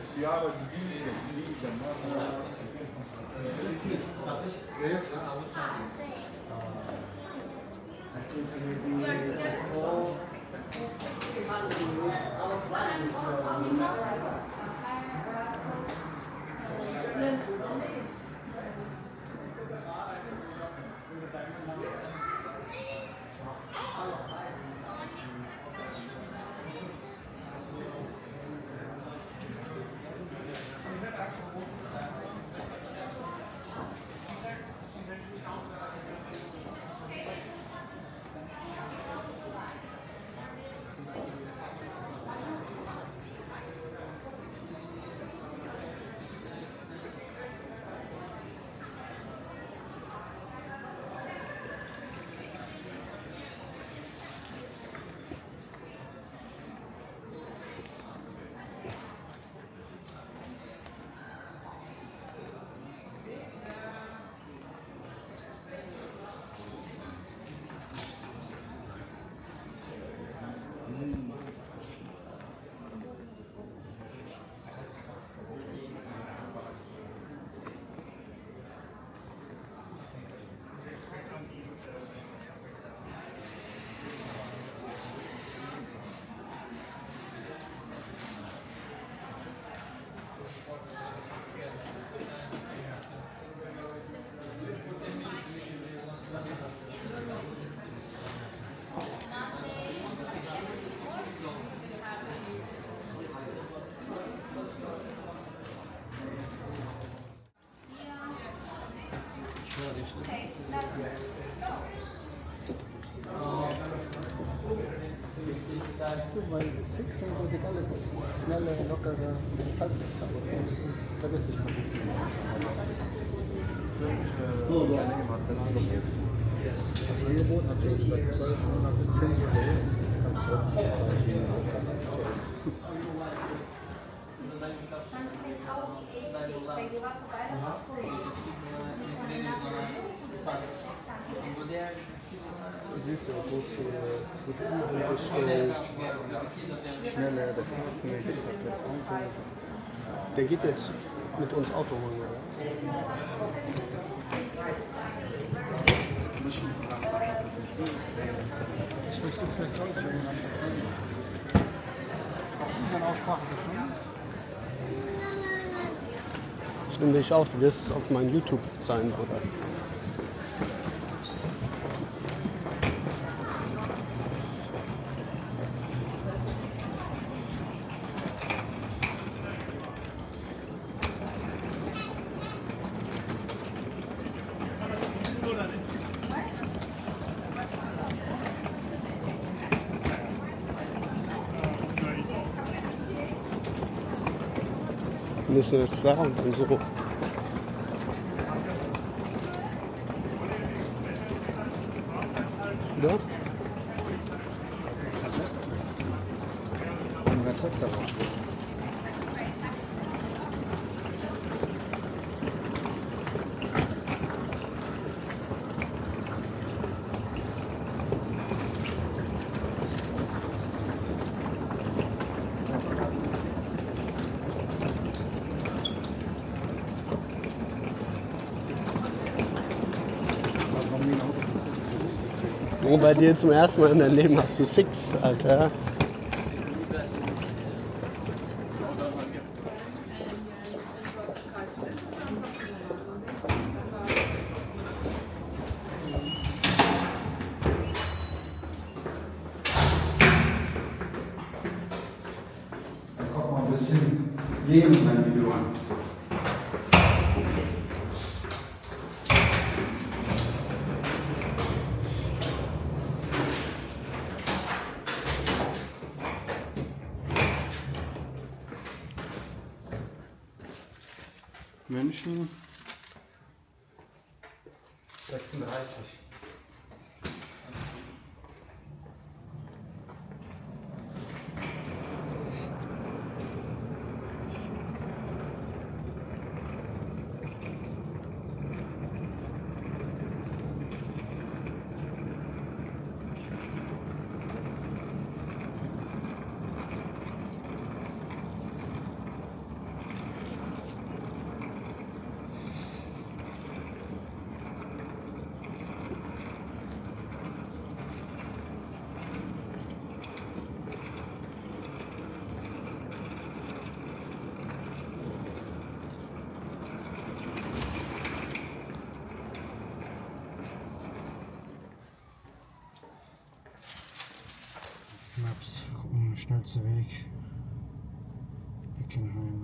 السيارة جديدة ما Weil Six und so geht alles schnelle, lockere Salzpizza. Da wird sich mal gut viel. Das Angebot hat schon seit 12 Monaten zinslos. Kannst du auch zeichnen. Süße, gute Umrichtung, schnelle, der Partner geht halt jetzt Auto. Der geht jetzt mit uns Auto holen, oder? Ich möchte jetzt mit Deutsch auf unseren Aussprache verstanden? Stimmt dich auf, du wirst auf meinem YouTube sein, oder? Müssen es sagen und so. Oder? 106 aber. Nur bei dir zum ersten Mal in deinem Leben hast du Six, Alter. Guck mal ein bisschen Leben in mein Video an. München 36. schnellste Weg. Eckenheim.